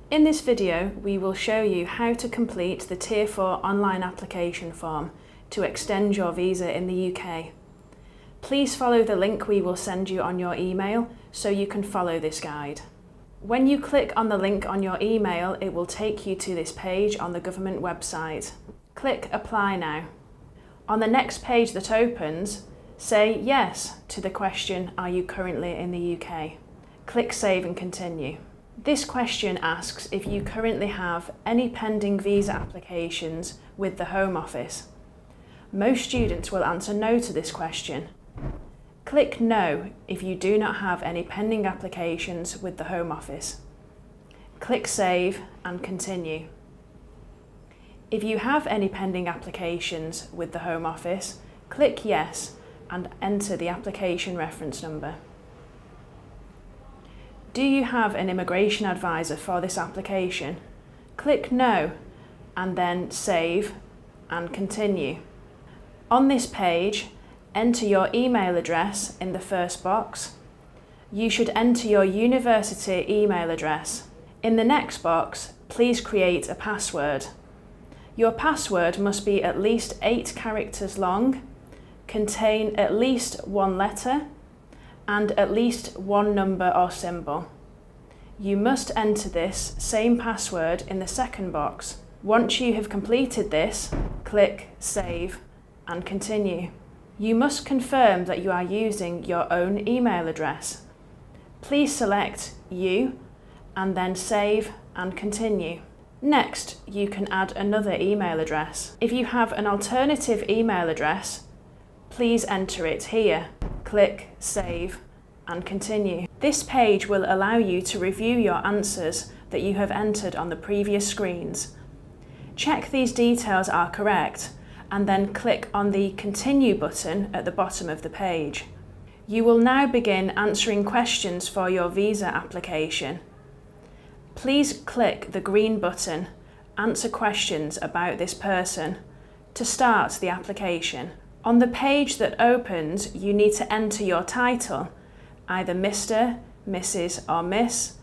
In this video, we will show you how to complete the Tier 4 online application form to extend your visa in the UK. Please follow the link we will send you on your email so you can follow this guide. When you click on the link on your email, it will take you to this page on the government website. Click Apply now. On the next page that opens, say yes to the question, are you currently in the UK? Click Save and Continue. This question asks if you currently have any pending visa applications with the Home Office. Most students will answer no to this question. Click No if you do not have any pending applications with the Home Office. Click Save and Continue. If you have any pending applications with the Home Office, click Yes and enter the application reference number. Do you have an immigration advisor for this application? Click No and then Save and Continue. On this page, enter your email address in the first box. You should enter your university email address. In the next box, please create a password. Your password must be at least 8 characters long, contain at least one letter, and at least one number or symbol. You must enter this same password in the second box. Once you have completed this, click Save and Continue. You must confirm that you are using your own email address. Please select You and then Save and Continue. Next, you can add another email address. If you have an alternative email address, please enter it here. Click Save and Continue. This page will allow you to review your answers that you have entered on the previous screens. Check these details are correct and then click on the Continue button at the bottom of the page. You will now begin answering questions for your visa application. Please click the green button, Answer questions about this person, to start the application. On the page that opens, you need to enter your title, either Mr., Mrs. or Miss,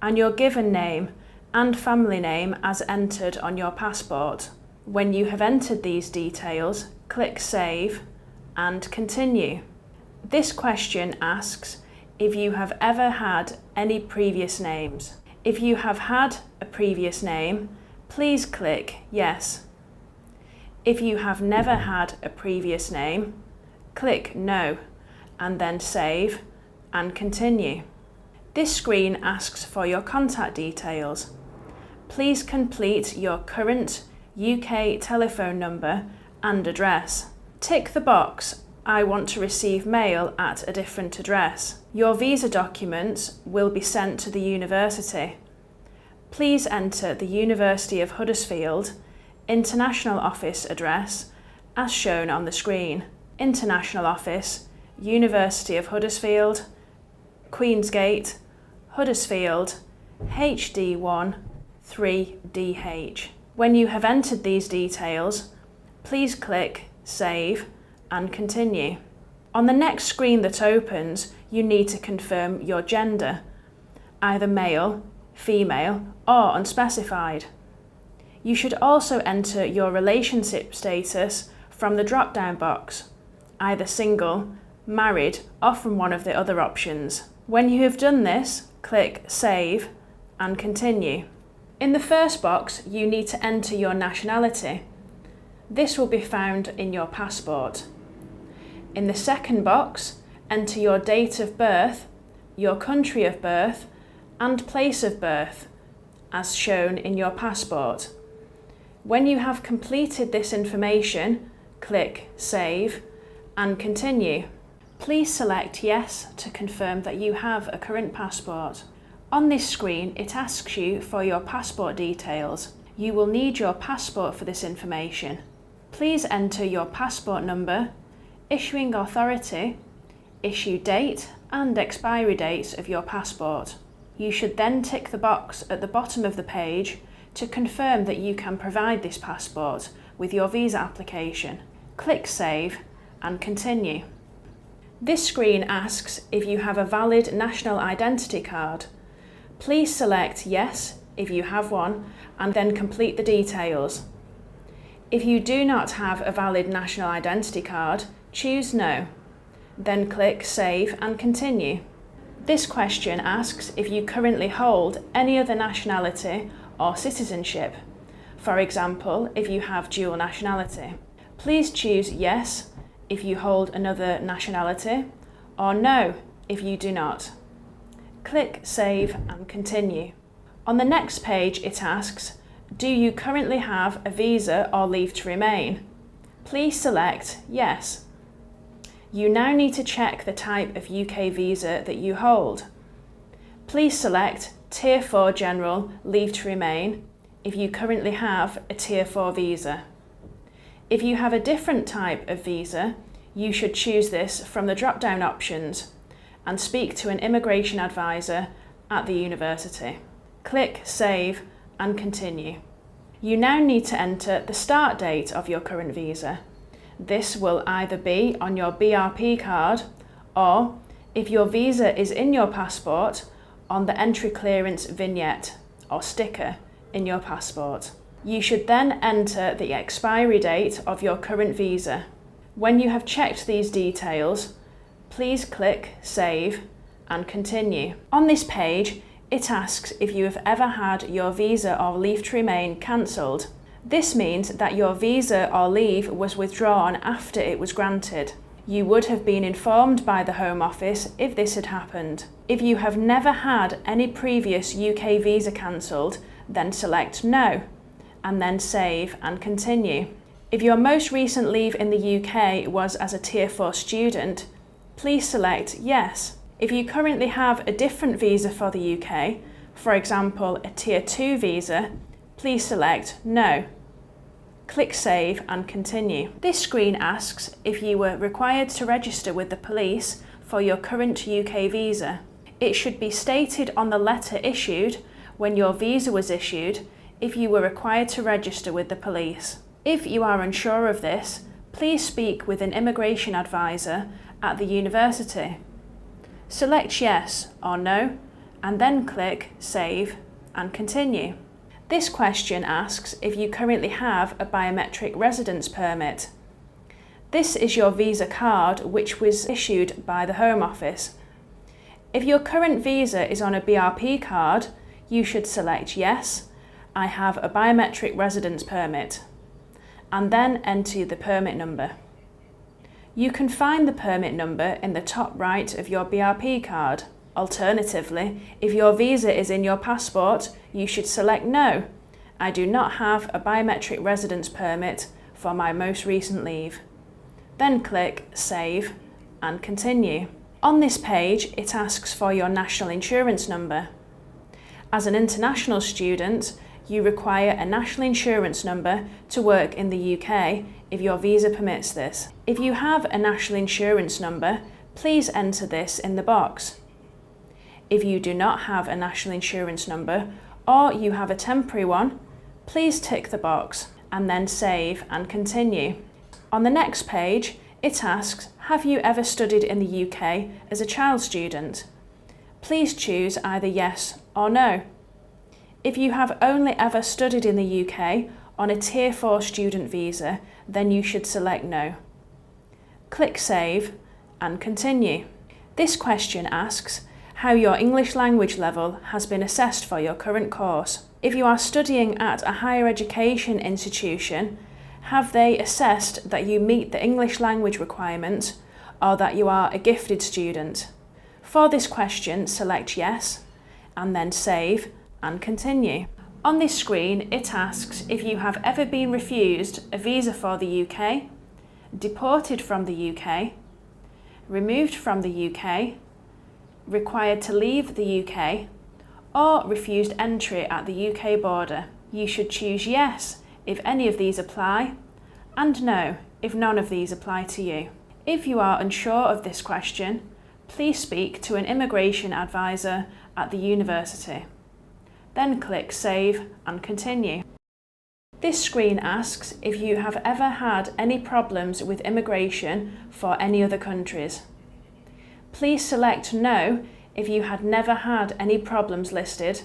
and your given name and family name as entered on your passport. When you have entered these details, click Save and Continue. This question asks if you have ever had any previous names. If you have had a previous name, please click Yes. If you have never had a previous name, click No and then Save and Continue. This screen asks for your contact details. Please complete your current UK telephone number and address. Tick the box I want to receive mail at a different address. Your visa documents will be sent to the university. Please enter the University of Huddersfield International Office address as shown on the screen. International Office, University of Huddersfield, Queensgate, Huddersfield, HD1 3DH. When you have entered these details, please click Save and Continue. On the next screen that opens, you need to confirm your gender, either male, female, or unspecified. You should also enter your relationship status from the drop-down box, either single, married, or from one of the other options. When you have done this, click Save and Continue. In the first box, you need to enter your nationality. This will be found in your passport. In the second box, enter your date of birth, your country of birth, and place of birth, as shown in your passport. When you have completed this information, click Save and Continue. Please select Yes to confirm that you have a current passport. On this screen, it asks you for your passport details. You will need your passport for this information. Please enter your passport number, issuing authority, issue date and expiry date of your passport. You should then tick the box at the bottom of the page to confirm that you can provide this passport with your visa application. Click Save and Continue. This screen asks if you have a valid national identity card. Please select Yes if you have one, and then complete the details. If you do not have a valid national identity card, choose No. Then click Save and Continue. This question asks if you currently hold any other nationality or citizenship. For example, if you have dual nationality. Please choose Yes if you hold another nationality, or No if you do not. Click Save and Continue. On the next page it asks, do you currently have a visa or leave to remain? Please select Yes. You now need to check the type of UK visa that you hold. Please select Tier 4 General Leave to Remain if you currently have a Tier 4 visa. If you have a different type of visa, you should choose this from the drop-down options and speak to an immigration advisor at the university. Click Save and Continue. You now need to enter the start date of your current visa. This will either be on your BRP card or, if your visa is in your passport, on the entry clearance vignette or sticker in your passport. You should then enter the expiry date of your current visa. When you have checked these details, please click Save and Continue. On this page, it asks if you have ever had your visa or leave to remain cancelled. This means that your visa or leave was withdrawn after it was granted. You would have been informed by the Home Office if this had happened. If you have never had any previous UK visa cancelled, then select No, and then Save and Continue. If your most recent leave in the UK was as a Tier 4 student, please select Yes. If you currently have a different visa for the UK, for example a Tier 2 visa, please select No. Click Save and Continue. This screen asks if you were required to register with the police for your current UK visa. It should be stated on the letter issued when your visa was issued if you were required to register with the police. If you are unsure of this, please speak with an immigration advisor at the university. Select Yes or No, and then click Save and Continue. This question asks if you currently have a biometric residence permit. This is your visa card which was issued by the Home Office. If your current visa is on a BRP card, you should select Yes, I have a biometric residence permit, and then enter the permit number. You can find the permit number in the top right of your BRP card. Alternatively, if your visa is in your passport, you should select No, I do not have a biometric residence permit for my most recent leave. Then click Save and Continue. On this page, it asks for your national insurance number. As an international student, you require a national insurance number to work in the UK if your visa permits this. If you have a national insurance number, please enter this in the box. If you do not have a national insurance number, or you have a temporary one, please tick the box and then Save and Continue. On the next page, it asks, have you ever studied in the UK as a child student? Please choose either Yes or No. If you have only ever studied in the UK on a Tier 4 student visa, then you should select No. Click Save and Continue. This question asks how your English language level has been assessed for your current course. If you are studying at a higher education institution, have they assessed that you meet the English language requirements or that you are a gifted student? For this question, select Yes and then Save and Continue. On this screen, it asks if you have ever been refused a visa for the UK, deported from the UK, removed from the UK, required to leave the UK, or refused entry at the UK border. You should choose Yes if any of these apply, and No if none of these apply to you. If you are unsure of this question, please speak to an immigration advisor at the university. Then click Save and Continue. This screen asks if you have ever had any problems with immigration for any other countries. Please select No if you had never had any problems listed,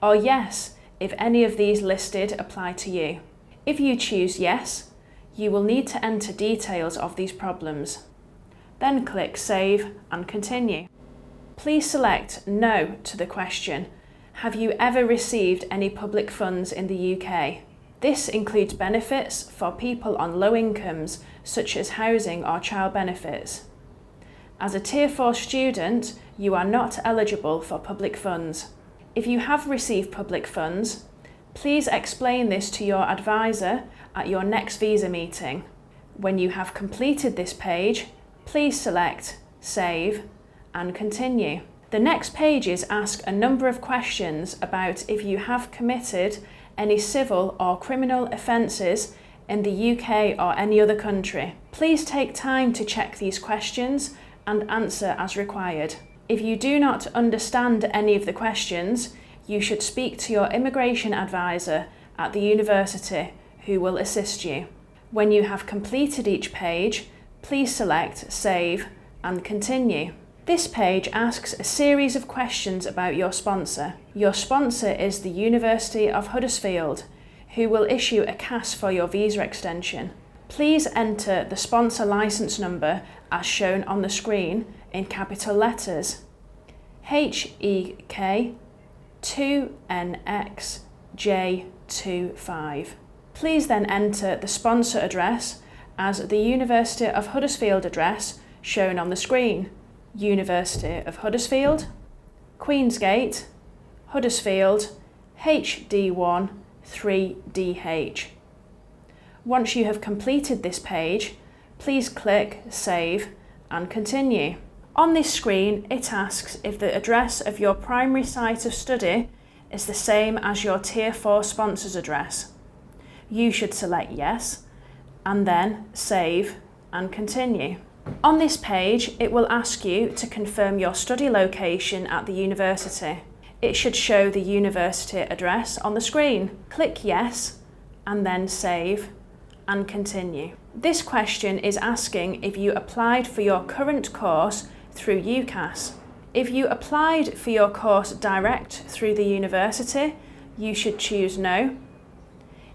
or Yes if any of these listed apply to you. If you choose yes, you will need to enter details of these problems. Then click Save and Continue. Please select No to the question, have you ever received any public funds in the UK? This includes benefits for people on low incomes, such as housing or child benefits. As a Tier 4 student, you are not eligible for public funds. If you have received public funds, please explain this to your advisor at your next visa meeting. When you have completed this page, please select Save and Continue. The next pages ask a number of questions about if you have committed any civil or criminal offences in the UK or any other country. Please take time to check these questions and answer as required. If you do not understand any of the questions, you should speak to your immigration advisor at the university who will assist you. When you have completed each page, please select Save and Continue. This page asks a series of questions about your sponsor. Your sponsor is the University of Huddersfield, who will issue a CAS for your visa extension. Please enter the sponsor licence number as shown on the screen in capital letters. HEK 2NXJ25. Please then enter the sponsor address as the University of Huddersfield address shown on the screen. University of Huddersfield, Queensgate, Huddersfield, HD1 3DH. Once you have completed this page, please click Save and Continue. On this screen, it asks if the address of your primary site of study is the same as your Tier 4 sponsor's address. You should select Yes, and then Save and Continue. On this page, it will ask you to confirm your study location at the university. It should show the university address on the screen. Click Yes, and then Save and Continue. This question is asking if you applied for your current course through UCAS. If you applied for your course direct through the university, you should choose No.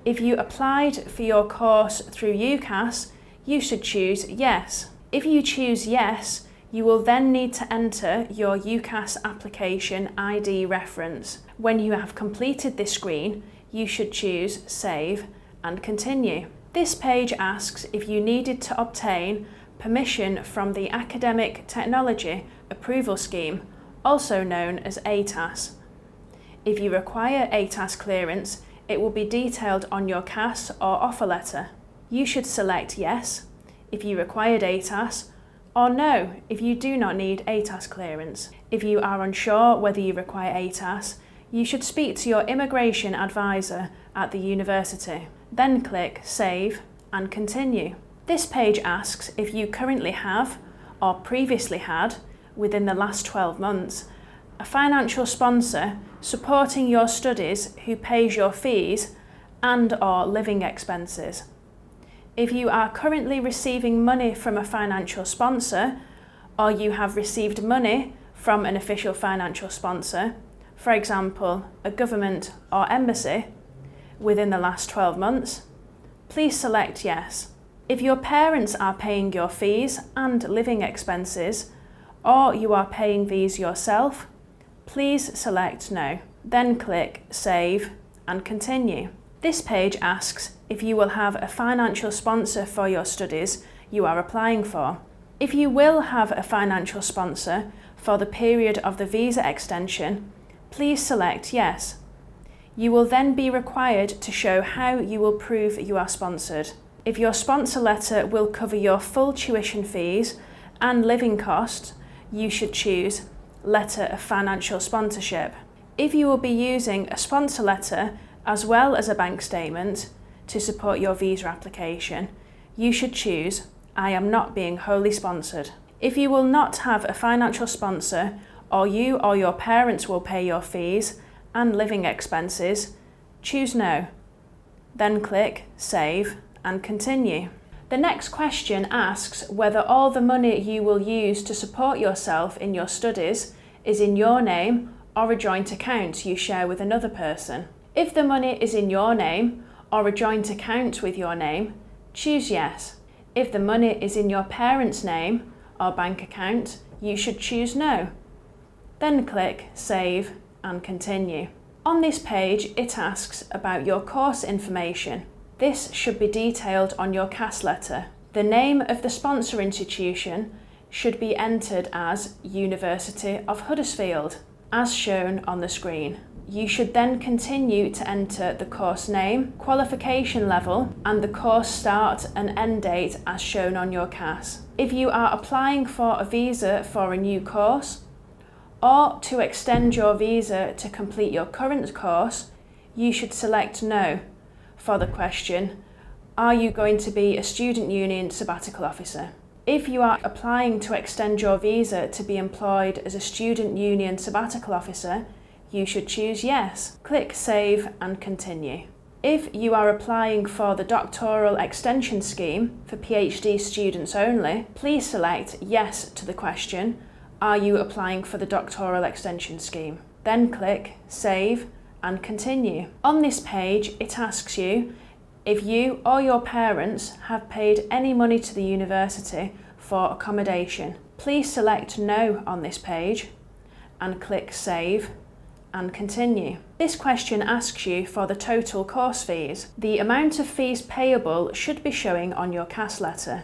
If you applied for your course through UCAS, you should choose Yes. If you choose Yes, you will then need to enter your UCAS application ID reference. When you have completed this screen, you should choose Save and Continue. This page asks if you needed to obtain permission from the Academic Technology Approval Scheme, also known as ATAS. If you require ATAS clearance, it will be detailed on your CAS or offer letter. You should select Yes if you required ATAS, or No if you do not need ATAS clearance. If you are unsure whether you require ATAS, you should speak to your immigration advisor at the university. Then click Save and Continue. This page asks if you currently have, or previously had, within the last 12 months, a financial sponsor supporting your studies who pays your fees and/or living expenses. If you are currently receiving money from a financial sponsor, or you have received money from an official financial sponsor, for example, a government or embassy, within the last 12 months, please select Yes. If your parents are paying your fees and living expenses, or you are paying these yourself, please select No. Then click Save and Continue. This page asks if you will have a financial sponsor for your studies you are applying for. If you will have a financial sponsor for the period of the visa extension, please select Yes. You will then be required to show how you will prove you are sponsored. If your sponsor letter will cover your full tuition fees and living costs, you should choose Letter of Financial Sponsorship. If you will be using a sponsor letter as well as a bank statement to support your visa application, you should choose I am not being wholly sponsored. If you will not have a financial sponsor, or you or your parents will pay your fees and living expenses, choose No. Then click Save and Continue. The next question asks whether all the money you will use to support yourself in your studies is in your name or a joint account you share with another person. If the money is in your name or a joint account with your name, choose yes. If the money is in your parents' name or bank account, you should choose no. Then click Save and Continue. On this page, it asks about your course information. This should be detailed on your CAS letter. The name of the sponsor institution should be entered as University of Huddersfield, as shown on the screen. You should then continue to enter the course name, qualification level, and the course start and end date as shown on your CAS. If you are applying for a visa for a new course, or to extend your visa to complete your current course, you should select No for the question, are you going to be a student union sabbatical officer? If you are applying to extend your visa to be employed as a student union sabbatical officer, you should choose yes. Click Save and Continue. If you are applying for the doctoral extension scheme for PhD students only, please select yes to the question, are you applying for the doctoral extension scheme? Then click Save and Continue. On this page, it asks you if you or your parents have paid any money to the university for accommodation. Please select No on this page and click Save and Continue. This question asks you for the total course fees. The amount of fees payable should be showing on your CAS letter.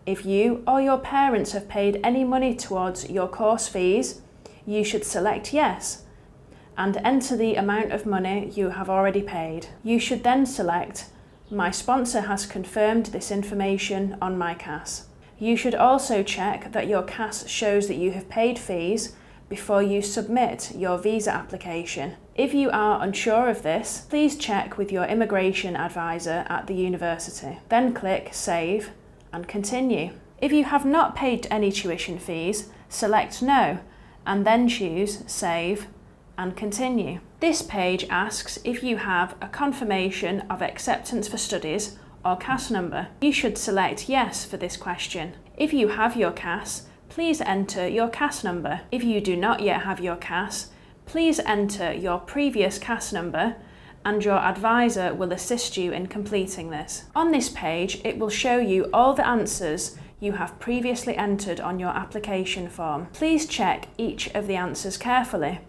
If you or your parents have paid any money towards your course fees, you should select Yes and enter the amount of money you have already paid. You should then select My sponsor has confirmed this information on my CAS. You should also check that your CAS shows that you have paid fees before you submit your visa application. If you are unsure of this, please check with your immigration advisor at the university. Then click Save and Continue. If you have not paid any tuition fees, select No and then choose Save and Continue. This page asks if you have a confirmation of acceptance for studies or CAS number. You should select Yes for this question. If you have your CAS, please enter your CAS number. If you do not yet have your CAS, please enter your previous CAS number and your advisor will assist you in completing this. On this page, it will show you all the answers you have previously entered on your application form. Please check each of the answers carefully.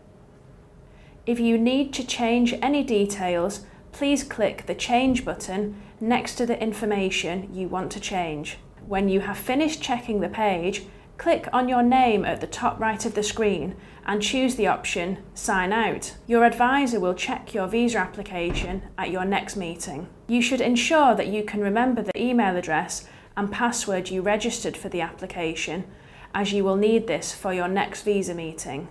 If you need to change any details, please click the Change button next to the information you want to change. When you have finished checking the page, click on your name at the top right of the screen and choose the option Sign Out. Your advisor will check your visa application at your next meeting. You should ensure that you can remember the email address and password you registered for the application, as you will need this for your next visa meeting.